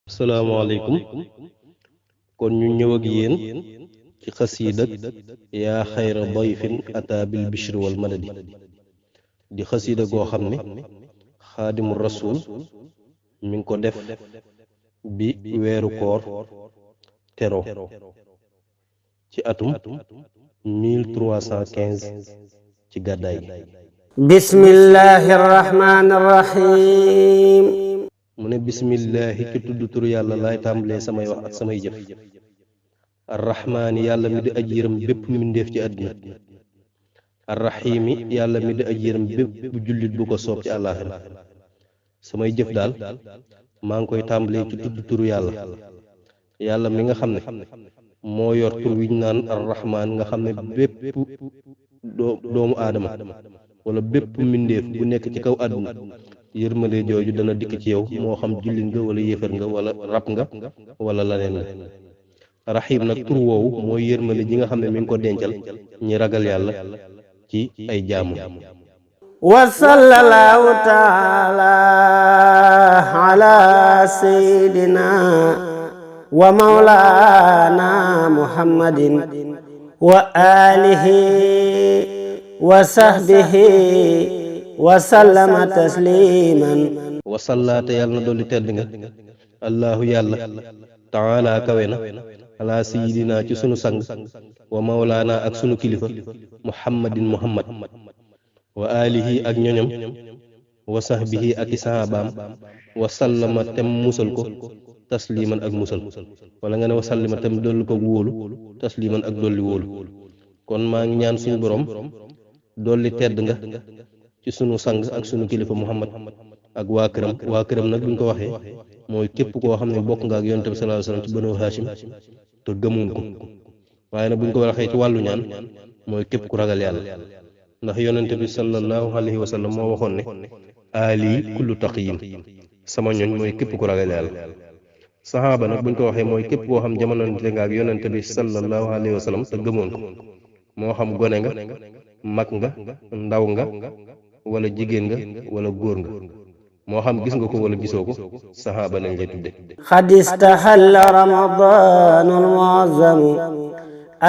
asalaamaaleykum kon ñu ñëw ak yéen ci xasiidak yaa xayra dayfin ataa bil bishri wal madadi di xasiida goo xam ne xaadimu rasuul mi ngi ko def bi weeru koor tero ci atum 1315 ci gàddaay gi bismillahi rahmaani rahim mu ne bismillaahi ci tudd turu yàlla laay tàmbalee samay wax ak samay jëf arrahmaani yàlla mi di aj yërëm bépp mbindéef ci àddina arrahiimi yàlla mi di aj yërëm bépp bu jullit bu ko soob ci àllaaxira samay jëf daal maa ngi koy tàmbalee ci tudd turu yàlla yàlla mi nga xam ne moo yor tur wiñ naan arrahmaan nga xam ne bépp doomu aadama wala bépp mbindéef bu nekk ci kaw àdduna yërmande jooju dana dikk ci yow moo xam jullit nga wala yéefar nga wala rab nga wala laneen nga raxiim nag tur woowu mooy yërmande ji nga xam ne mi ngi ko dencal ñi ragal yàlla ci ay jaamu wa sallallahu taala ala sayyidina wa mawlana muhammadin wa alihi wa sahbihi wa sallama tasliman wasallaate yàlla na dolli tedd nga allahu yàlla taala kawe na ala sayidina ci sunu sang wa mawlaana ak sunu kilifa muhammadin muhammad wa alihi ak ñoñam wa sahbihi ak i sahabaam wa sallama tem musal ko tasliman ak musal wala nga ne wa sallima tem dolli ko wóolu tasliman ak dolli wóolu kon maa ngi ñaan suñu borom dolli tedd nga ci sunu sang ak sunu kilifa muhammad ak waa këram nag buñ ko waxee mooy képp koo xam ne bokk nga ak yonent bi sallallahu alayhi wasallam ci banu hashim te gëmuñ ko waaye nag buñ ko waxee ci wàllu ñaan mooy képp ku ragal yàlla ndax yonent bi sallallahu alayhi wasallam moo waxoon ne ali kullu taqiyin sama ñoñ mooy képp ku ragal yàlla saxaaba nag buñ ko waxee mooy képp koo xam jamononte nga ak yonent bi sallallahu alayhi wasallam te gëmoon ko moo xam gone nga mag nga ndaw nga wala jigéen nga wala góor nga moo xam gis nga ko wala gisoo ko saxaaba nañ lay tudde qad istahalla ramadanul muazzam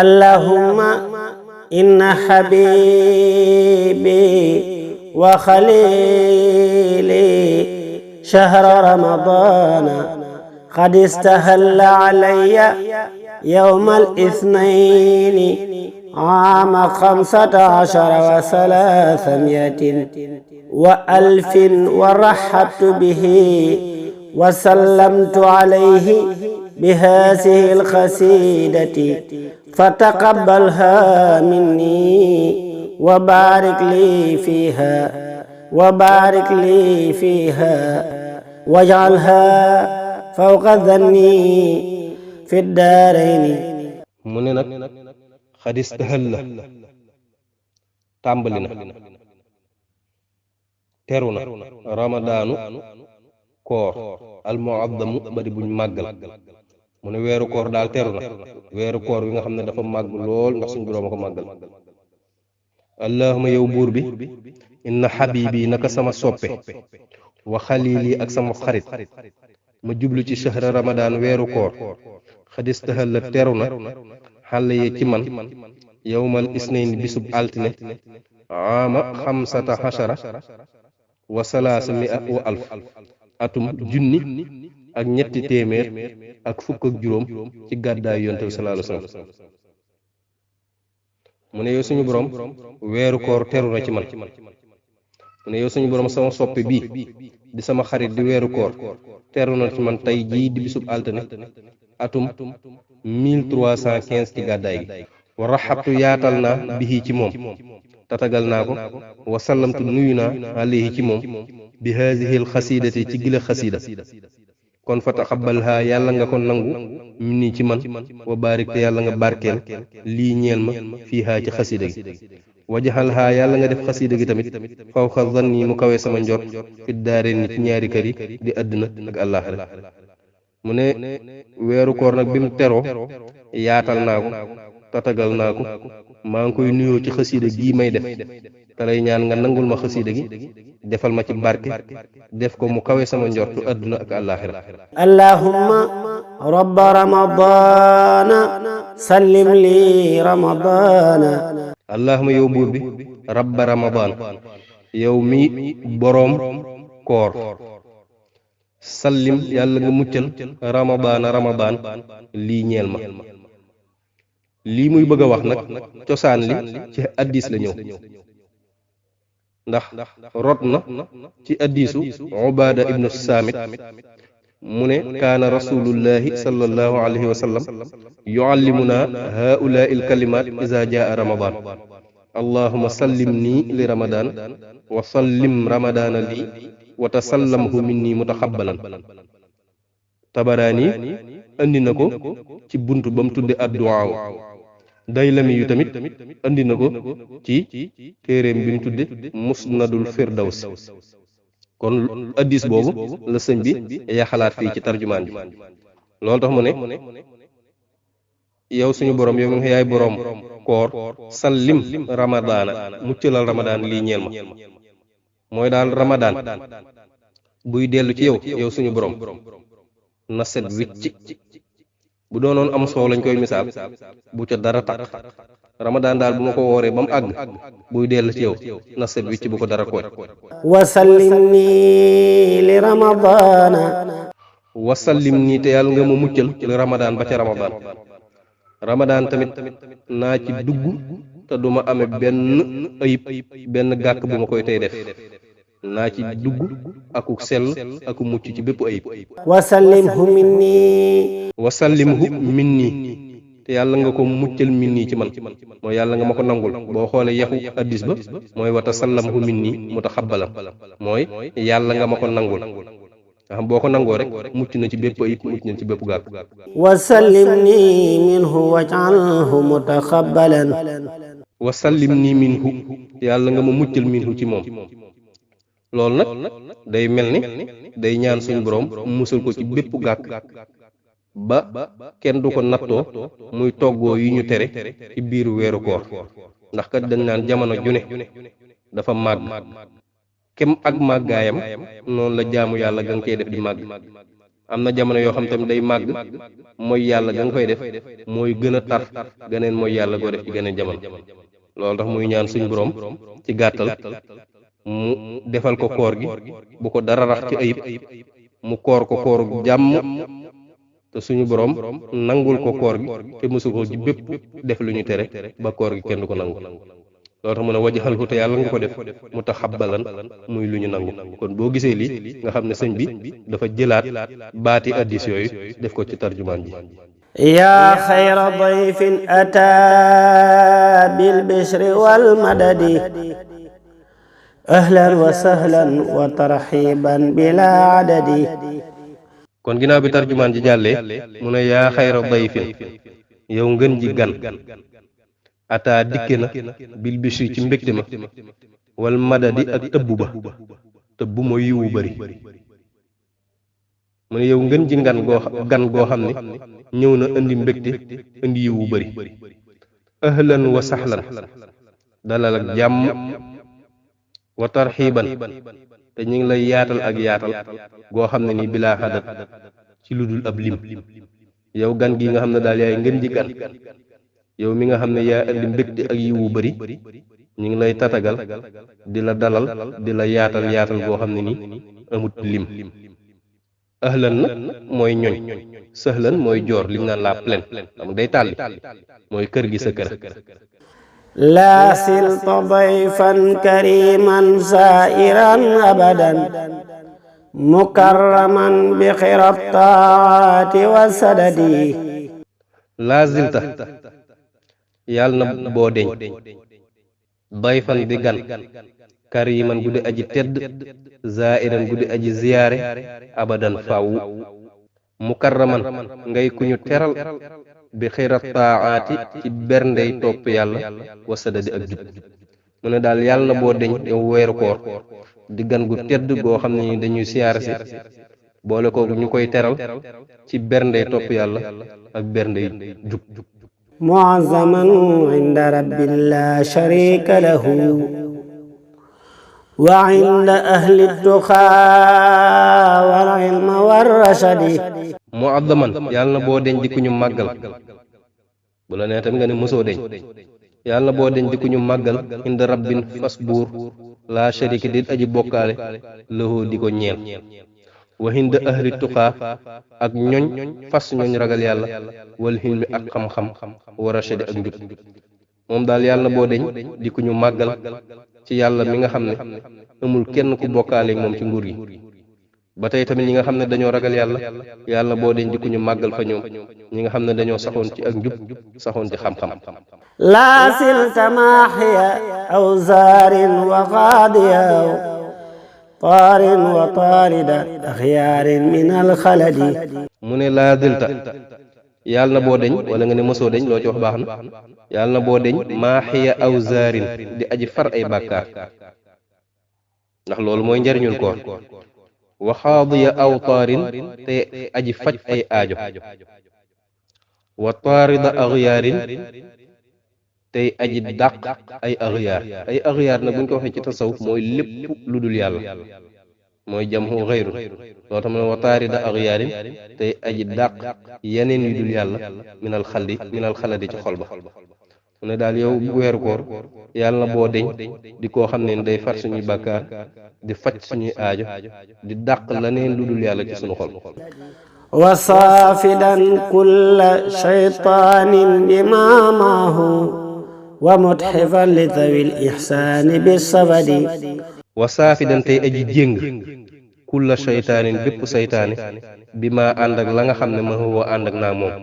allahumma inna habibi wa khalili shahra ramadana qad istahalla alayya yawmal ithnaini عام 15 و300 ورحبت به وسلمت عليه بهذه القصيدة فتقبلها مني وبارك لي فيها واجعلها فوق ظني في الدارين xadis tëxal la tàmbali na teru na ramadaanu koor almuazzamu bari buñ màggal mu ne weeru koor daal teru na weeru koor wi nga xam ne dafa màgg lool ndax suñ boroom a ko màggal allahuma yow buur bi inna xabibi naka sama soppe wa xalili ak sama xarit ma jublu ci shahra ramadaan weeru koor xadis tëxal la teru na xale yi ci man yowmal isnayn bisub altine ama 15 wa salaasa mia wa alf atum junni ak ñetti téeméer ak fukk ak juróom ci gàddaay yonte bi sallallahu alayhi wasallam mu ne yow suñu borom weeru koor teru na ci man mu ne yow suñu borom sama soppe bii di sama xarit di weeru koor teru na ci man tey jii di bisub altine atum 1315 ci gàddaay gi wa raxabtu yaatal naa bihi ci moom tatagal naa ko wa sallamtu nuyu naa alayhi ci moom bi haadihi l xasidati ci gila xasida kon fa taxabalha yàlla nga ko nangu min ci man wa barik te yàlla nga barkeel lii ñeel ma fiihaa ci xasida gi wajaxalha yàlla nga def xasida gi tamit fawqa zanni mu kawee sama njort fi daareen ni ci ñaari kër yi di àddina ak àllaaxira mu ne weeru koor nag bi mu teroo yaatal naa ko tatagal naa ko maa ngi koy nuyoo ci xasiida gii may def te lay ñaan nga nangul ma xasiida gi defal ma ci barke def ko mu kawe sama njortu àdduna ak àllaaxira allahumma rabba ramadana sallim li ramadana allahumma yow buur bi rabba ramadan yow mi boroom koor sallim yàlla nga muccal ramadan lii ñeel ma lii muy bëgg a wax nag cosaan li ci addis la ñëw ndax rot na ci addisu Ubaada ibnu Saamit mu ne kaana rasulullahi sallallahu alayhi wa sallam yuallimuna haulaai alkalimat iza jaa ramadan allahuma sallim nii li ramadan wa sallim ramadana lii wa tasallamhu minni mutaxabbalan tabaraani andi na ko ci buntu ba mu tudde adduwaaw daylami yu tamit andi na ko ci téeréem bi mu tudde musnadul firdaws kon addis boobu la sëñ bi yaxalaat fii ci tarjumaan bi loolu tax mu ne yow suñu borom yow nga yaay borom koor sallim ramadaana muccalal ramadaan lii ñeel ma mooy daal ramadaan buy dellu ci yow suñu borom na set wicc bu doonoon am soow lañ koy misaal bu ca dara taq ramadaan daal bu ma ko wooree ba mu àgg buy dellu ci yow na set wicc bu ko dara kooj wasallim nii li ramadana wasallim nii te yàlla nga ma muccal li ramadaan ba ca ramadaan tamit naa ci dugg te duma ame benn ayib benn gàkk bu ma koy tey def naa ci dugg aku sell aku mucc ci bépp ayib wasallimhu minni te yàlla nga ko muccal minni ci man mooy yàlla nga ma ko nangul boo xoolee yaxu addis ba mooy wata sallamhu minni mutaxabbalan mooy yàlla nga ma ko nangul nga xam boo ko nangoo rek mucc na ci bépp ayib mucc na ci bépp gàkk wasallimni minhu waj'alhu mutaxabbalan wasallimni minhu yàlla nga ma muccal minhu ci moom loolu nag day mel ni day ñaan suñu borom musal ko ci bépp gàkk ba kenn du ko nattoo muy toggoo yi ñu tere ci biiru weeru koor ndax kat dañ naan jamono june dafa màgg kem ak màggaayam noonu la jaamu yàlla ga nga koy def di màgg am na jamono yoo xam tamit day màgg mooy yàlla ga nga koy def mooy gën a tar ganeen mooy yàlla goo def ci geneen jamono loolu tax muy ñaan suñu borom ci gàttal mu defal ko koor gi bu ko dara rax ci ayib mu koor ko kooru jàmm te suñu borom nangul ko koor gi te mësu ko ci bépp def lu ñu tere ba koor gi kenn du ko nangu loolu tax mu ne wajxalhu te yàlla nga ko def mutaxabbalan muy lu ñu nangu kon boo gisee lii nga xam ne sëñ bi dafa jëlaat baati addis yooyu def ko ci tarjumaan ji yaa xayra dayfin ataa bil bishri wal madadi ahlan wa sahlan wa tarxiban bila adadi kon ginnaaw bi tarjumaan ji jàllee mu ne yaa xayra dayfin yow ngën ji gan ataa dikke na bil bishri ci mbégte ma wal madadi ak tëbb ba tëbb mooy yiwu bari mu ne yow ngën ji gan goo xam ne ñëw na indi mbégte indi yiwu bari ahlan wa sahlan dalal ak jàmm wa tarxiiban te ñu ngi lay yaatal ak yaatal goo xam ne ni bilaa xadat ci lu dul ab lim yow gan gi nga xam ne daal yaay ngën ji gan yow mi nga xam ne yaa indi mbégte ak yiwu bari ñu ngi lay tatagal di la dalal di la yaatal goo xam ne ni amut lim ahlan nag mooy ñoñ sahlan mooy joor li ñu naan la plaine xam day tàlli mooy kër gi sa kër laa silta dayfan kariman zairan abadan mukarraman bi xirat taati wa sadadi laa zilta yàlla na boo deñ dayfan di gan kariman guddi aji tedd zairan guddi aji ziyaare abadan faawu mukarraman ngay ku ñu teral bi xirat taaati ci berndey topp yàlla wasadadi ak jub mu ne daal yàlla na boo deñ yow weeru koor di gan gu tedd goo xam ne ni dañuy siyaare si boole ko ñu koy teral ci bernde topp yàlla ak bernde jub معظما عند رب لا شريك له وعند أهل التقى والعلم والرشد muazzaman yàlla na boo deñ di ku ñu màggal bu la nee tamit nga ne mosoo deñ yàlla na boo deñ di ku ñu màggal inda rabbin fas buur laa sharika dit aji bokkaale lahu di ko ñeel wa hinda ahli tuqaa ak ñoñ fas ñooñ ragal yàlla wal hilmi ak xam-xam wa rashadi ak njub moom daal yàlla na boo deñ di ku ñu màggal ci yàlla mi nga xam ne amul kenn ku bokkaale moom ci nguur gi ba tey tamit ñi nga xam ne dañoo ragal yàlla yàlla na boo deñ di ku ñu màggal fa ñoom ñi nga xam ne dañoo saxoon ci ak njub saxoon ci xam-xam لا سلت ماحيا أوزار وقاضيا طار وطارد أخيار من الخلد mu ne laa dilta yàlla na boo deñ wala nga ne mosoo deñ loo ci wax baax na yàlla na boo deñ maaxiya aw zaarin di aji far ay bàkkaar ndax loolu mooy njariñul koor waxaadiya aw taarin te aji faj ay aajo wa taarida axyaarin tey aji dàq ay axyaar nag buñ ko waxee ci tasawuf mooy lépp lu dul yàlla mooy jamhu xayru loo tax mu ne wa taarida axyaarin tey aji dàq yeneen yu dul yàlla minal xaladi ci xol ba mu ne daal yow weeru koor yàlla na boo deñ di koo xam ne day far suñuy bàkkaar di faj suñuy aajo di dàq leneen lu dul yàlla ci suñu xol وصافدا كل شيطان بماماه ومتحفا لذوي الإحسان بالصبد wasaafidan tey aji jéng kulla seytaanin bépp seytaane bi ma ànd ak la nga xam ne ma huwa ànd ak naa moom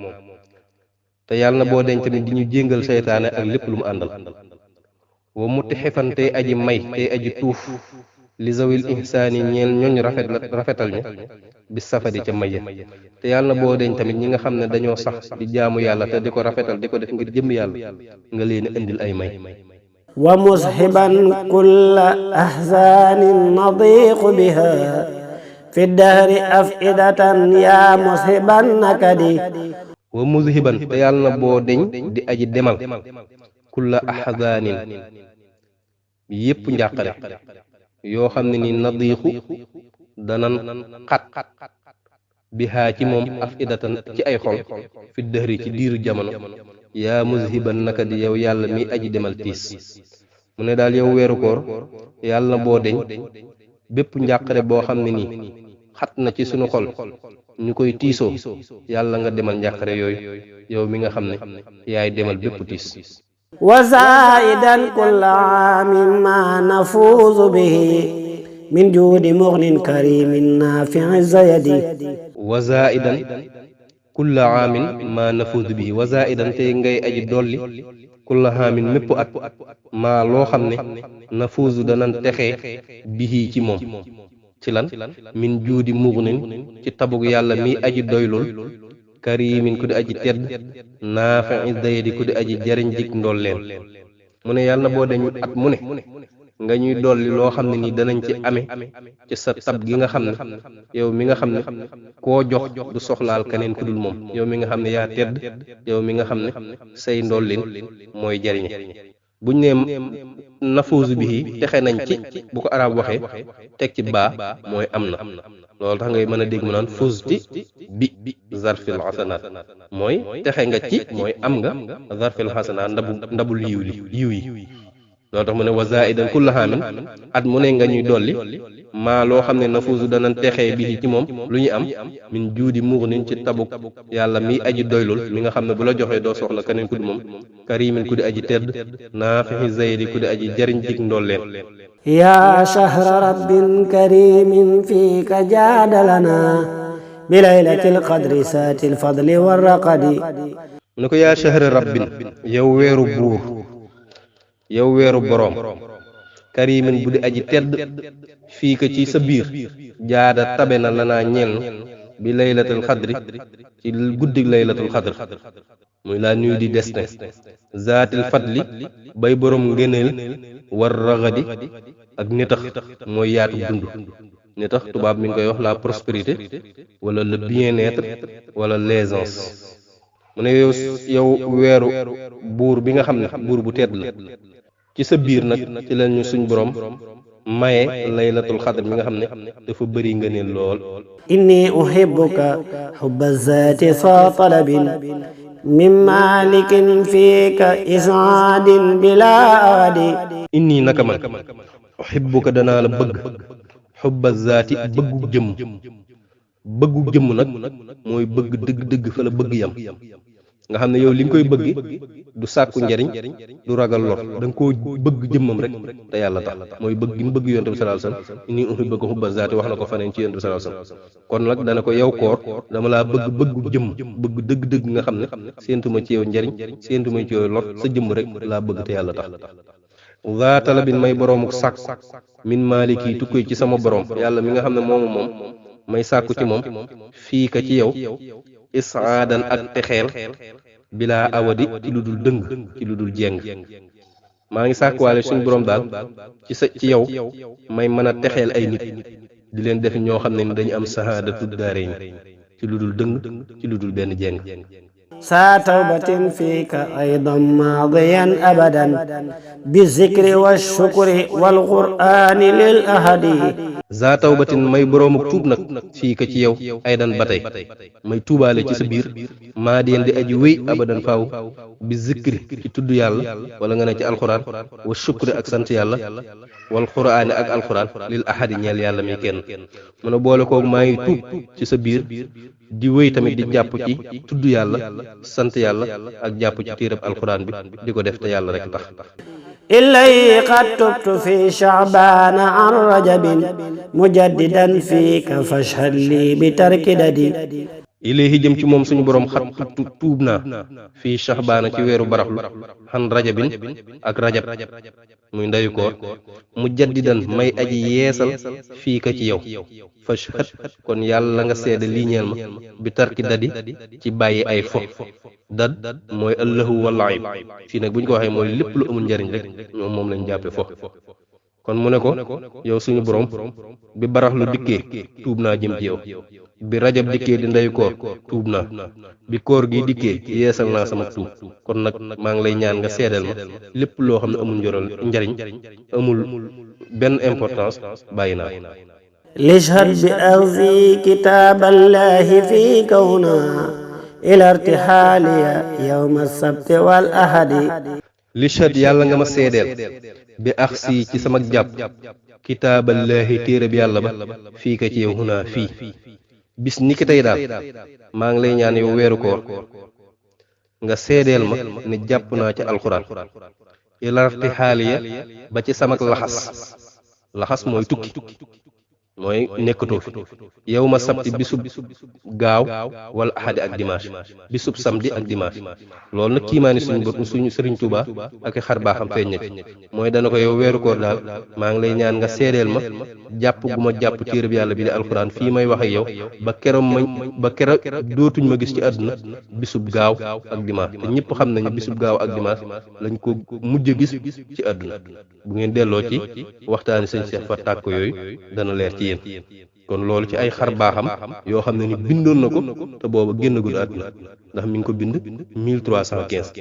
te yàlla na boo deñ tamit di ñu jéngal seytaane ak lépp lu mu àndal wa mutixifan tey aji may tey aji tuuf li zawil ihsaani ñeel ñooñ rafetal ña bi safadi ca maye te yàlla na boo deñ tamit ñi nga xam ne dañoo sax di jaamu yàlla te di ko rafetal di ko def ngir jëm yàlla nga leen indil ay may ومصحبا كل أحزان نضيق بها في الدهر أفئدة يا مصحب النكد wa muzhiban te yàlla na boo deñ di aji demal kulla ahzaanin yépp njàqare yoo xam ne ni nadiixu danan xat bihaa ci moom afidatan ci ay xol fi dëhri ci diiru jamono yaa muzhiban naka di yow yàlla mi aji demal tiis mu ne daal yow weeru koor yàlla na boo deñ bépp njàqare boo xam ne nii xat na ci sunu xol ñu koy tiisoo yàlla nga demal njàqare yooyu yow mi nga xam ne yaay demal bépp tiis وزائدا كل عام ما نفوز به من جود مغن كريم نافع الزيد wa zaidan kulla aamin ma nafuudu bihi wa zaidan tey ngay aji dolli kulla aamin mépp at maa loo xam ne nafuusu danan texee bihi ci moom ci lan min juudi mugnin ci tabug yàlla mi aji doylul karimin ku di aji tedd naafi zaydi ku di aji jariñ jik ndool leen mu ne yàlla na boo dañu at mu ne nga ñuy dolli loo xam ne ni danañ ci ame ci sa tab gi nga xam ne yow mi nga xam ne koo jox du soxlaal keneen ku dul moom yow mi nga xam ne yaa tedd yow mi nga xam ne say ndollin mooy jariñe buñ ne nafuusu bihi texe nañ ci bu ko arab waxee teg ci baa mooy am na loolu tax ngay mën a dégg mu naan fusti bi zarfil xasanaat mooy texe nga ci mooy am nga zarfil xasanaat ndabul yiw yi loolu tax mu ne wa zaidan kulla haamin at mu ne nga ñuy dolli maa loo xam ne nafuusu danañ texee bi ci moom lu ñu am min juudi mughnin ci tabuk yàlla mi aji doylul mi nga xam ne bu la joxee doo soxla keneen ku di moom karimin ku di aji tedd naafixi zaydi ku di aji jariñ jik ndolleen يا شهر رب كريم فيك جاد لنا بليلة القدر سات الفضل والرقد mu ne ko yaa shahra rabbin yow weeru buur yow weeru boroom karimin bu di aji tedd fii ka ci sa biir jaada tabe na lanaa ñeel bi laylatul xadri ci guddig laylatul xadr muy la nuit du destin zaatil fadli bay boroom ngëneel war raxadi ak nitax mooy yaatu dund ni tax tubaab mi ngi koy wax la prospérité wala le bien-être wala l'aisance mu ne yow weeru buur bi nga xam ne buur bu tedd la ci sa biir nag ci lañu suñ borom maye laylatul xadr mi nga xam ne dafa bëri ngëneel lool. inni uhibbuka hubba zaati sa talabin min malikin fiika isaadin bila awadi. inni naka man uhibbuka danaa la bëgg xubba zaati bëggu jëmm nag mooy bëgg dëgg-dëgg fa la bëgg yam nga xam ne yow li nga koy bëgg du sàkku njariñ du ragal lor da nga koo bëgg jëmmam rek te yàlla tax mooy bëgg gi mu bëgg yonent bi sallallahu alayhi wasallam inni uhibbuka hubba zaati wax na ko faneen ci yonent bi sallallahu alayhi wasallam kon nag dana ko yow koor dama laa bëggu jëmm bëgg dëgg-dëgg nga xam ne séentuma ci yow njariñ séentuma ci yow lor sa jëmm rek laa bëgg te yàlla tax za talabin may boroomu sàkku min maaliki tukkee ci sama borom yàlla mi nga xam ne moom may sàkku ci moom fii ka ci yow isaadan ak texeel bilaa awadi ci lu dul dëng ci lu dul jeng maa ngi sàkkuwaale suñu borom daal ci yow may mën a texeel ay nit di leen def ñoo xam ne ni dañu am sahaadatu daarayni ci lu dul dëng ci lu dul benn jeng saa tawbatin fiika aydan maadiyan abadan bi zikri wa shukri wal qur'ani lil ahadi. za tawbatin may boroomu tuub nag fii ka ci yow aydan ba tey may tuubaale ci sa biir maa di aji wéy abadan faaw bi zikri ci tudd yàlla wala nga ne ci alxuraan wa shukri ak sant yàlla wal qur'ani ak alxuraan lil ahadi ñeel yàlla mi kenn mu ne boole koogu maa ngi tuub ci sa biir di wéy tamit di jàpp ci tudd yàlla sant yàlla ak jàpp ci téereb alxuraan bi di ko def te yàlla rek tax. illay qad tubtu fi sha'bana an rajabin mujaddidan fiika fashhad li bi tarki dadi. ilayhi jëm ci moom suñu borom xat tuub naa fii sha'bana ci weeru baraxlu xan rajabin ak rajab muy ndeyu koor mujaddidan may aji yeesal fii ka ci yow fashhad kon yàlla nga seede lii ñeel ma bi tarki dadi ci bàyyi ay fo dad mooy allahu wallaayib fii nag bu ñu ko waxee mooy lépp lu amul njariñ rek ñoom moom lañ jàppe fo kon mu ne ko yow suñu borom bi baraxlu dikkee tuub naa jëm ci yow bi rajab dikkee di ndeyu koor tuub naa bi koor gi dikkee yeesal naa sama tuub kon nag maa ngi lay ñaan nga seedeel ma lépp loo xam ne amul njariñ amul benn importance bàyyi naa. lishhad bi axzi kitaaballahi fi kawna ila irtihaaliya yawma sabti wal ahadi. lishhad yàlla nga ma seedeel bi axsi ci sama jàpp kitaaballahi téere bi yàlla ba fii ka ci yow hunaa fii bis ni ki tey daal maa ngi lay ñaan yow weeru koor nga seedeel ma ne jàpp naa ci alxuraan ila irtihaaliya ba ci samak laxas mooy tukki mooy nekkatoo fi yow ma sabti bisub gaaw wala ahadi ak dimanche bisub samedi ak dimanche loolu nag kiimaani suñu sëriñ Tuuba ak xar baaxam feeñ na ci mooy dana ko yow weeru koor daal maa ngi lay ñaan nga seedeel ma jàpp gu ma jàpp téereb yàlla bi di alxuraan fii may wax ak yow ba keroog dootuñ ma gis ci àdduna bisub gaaw ak dimanche te ñëpp xam nañu bisub gaaw ak dimanche lañ ko mujj gis ci àdduna bu ngeen delloo ci waxtaani sëñ Cheikh Fatou Tàkko yooyu dana leer ci yéen kon loolu ci ay xar baaxam yoo xam ne ni bindoon na ko te booba génnagul àdduna ndax mi ngi ko bind 1315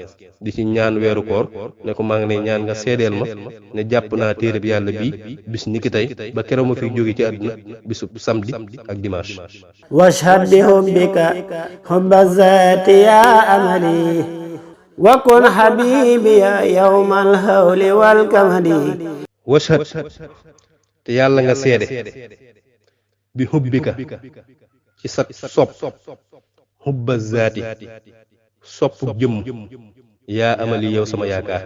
di ci ñaan weeru koor ne ko maa ngi lay ñaan nga seedeel ma ne jàpp naa téere bi yàlla bii bis ni ki tey ba keroog ma fi jóge ci àdduna bisub samedi ak dimanche. washhad bi hubbika hubba zaati ya amali wa kun habibiya yawmal hawli wal kamadi. washhad te yàlla nga seede bi hubbika ci sa sopp hubba zaati sopp jëmm yaa amali yow sama yaakaar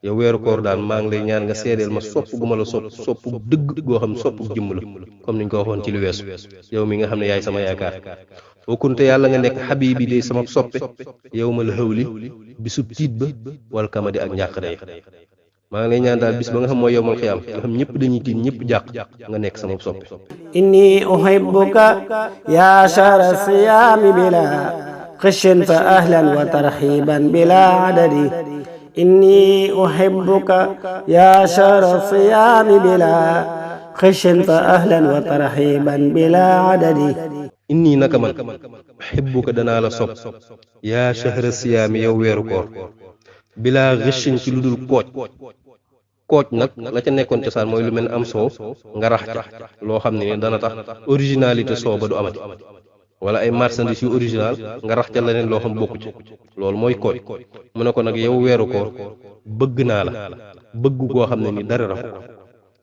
yow weeru koor daal maa ngi lay ñaan nga seedeel ma sopp gu ma la sopp dëgg goo xam sopp jëmm la comme niñ ko waxoon ci lu weesu yow mi nga xam ne yaay sama yaakaar wakkunte yàlla nga nekk habibi day sama soppe yow ma la xawli bisub tiit ba wal kamadi ak njàqare yi maa ngi lay ñaan daal bis ba nga xam mooy yowmal xiyaam nga xam ñëpp dañuy tiit ñëpp jàq nga nekk sama soppe. inni uhibbuka ya shahra siyaami bila xishin fa ahlan wa tarxiban bila adadi. inni uhibbuka ya shahra siyaami bila خش فأهلا وترحيبا بلا عدد inni naka man uhibbuka danaa la sopp yaa shahra siyaami yow weeru koor bilaa xëccin ci lu dul kooj nag la ca nekkoon cosaan mooy lu mel ne am soow nga rax ca loo xam ne ni dana tax originalité soow ba du amati wala ay marchandises yu original nga rax ca leneen loo xam bokku ci loolu mooy kooj mu ne ko nag yow weeru koor bëgg naa la bëgg koo xam ne ni dara raxu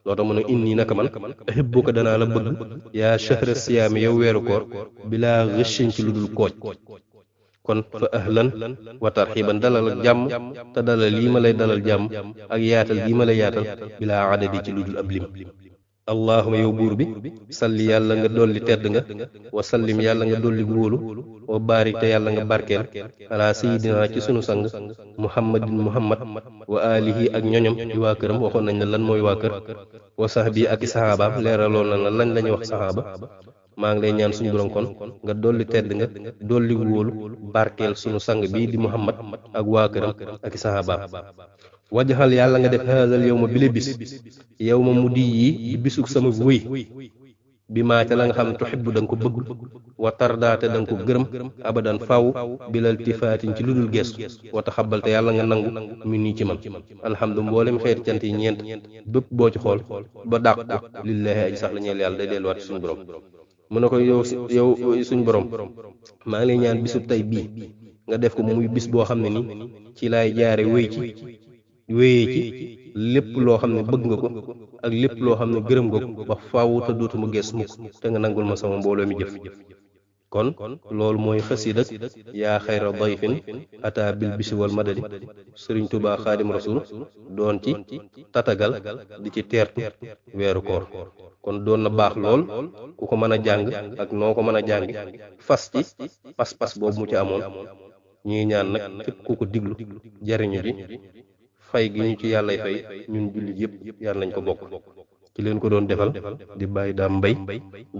loo tax mu ne inni naka man uhibbuka danaa la bëgg yaa shahra siyaami yow weeru koor bilaa xëccin ci lu dul kooj kon fa ahlan wa tarxiban dalal ak jàmm te dalal lii ma lay dalal jàmm ak yaatal gii ma lay yaatal bilaa adadi ci lu dul ab lim allahuma yow buur bi salli yàlla nga dolli tedd nga wa sallim yàlla nga dolli wóolu wa baarik te yàlla nga barkeel ala sayidina ci sunu sang muhammadin muhammad wa alihi ak ñoñom di waa këram waxoon nañ ne lan mooy waa kër wa sahbi ak i saxaabaam leeraloon na la lañ la ñuy wax saxaaba maa ngi lay ñaan suñu borom kon nga dolli tedd nga dolli wóolu barkeel sunu sang bii di muhammad ak waa këram ak i saxaabaam wajaxal yàlla nga def haazal yow ma bile bis yow ma mu di yi di bisuk sama wëy bi maa ca la nga xam ne tuxibbu da nga ko bëgg wa tardaate da nga ko gërëm abadan faw bilal tifaatin ci lu dul gestu wa taxabal te yàlla nga nangu mi nii ci man alhamdu mboolem xeeti cant yi ñeent bépp boo ci xool ba dàq ko lillaahi aji sax la ñeel yàlla day delluwaat ci suñu borom mu ne ko yow suñu borom maa ngi lay ñaan bisub tey bii nga def ko muy bis boo xam ne ni ci laay jaare wéyee ci lépp loo xam ne bëgg nga ko ak lépp loo xam ne gërëm nga ko ba faaw te dootuma gees mukk te nga nangul ma sama mbooloo mi jëf kon loolu mooy xasidak yaa xayra dayfin ata bil bisi wal madadi sëriñ Tuubaa xaadim rasul doon ci tatagal di ci teertu weeru koor kon doon na baax lool ku ko mën a jàng ak noo ko mën a jàng fas ci pas-pas boobu mu ci amoon ñuy ñaan nag képp ku ko diglu jariñu ji fay gi ñu ci yàllay fay ñun jullit yëpp yàlla nañ ko bokk ci leen ko doon defal di bàyyi daam mbay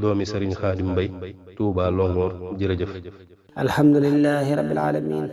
doomi sëriñ xaadim mbay Tuubaa Longoor jërëjëf alhamdulillahi rabbil alamin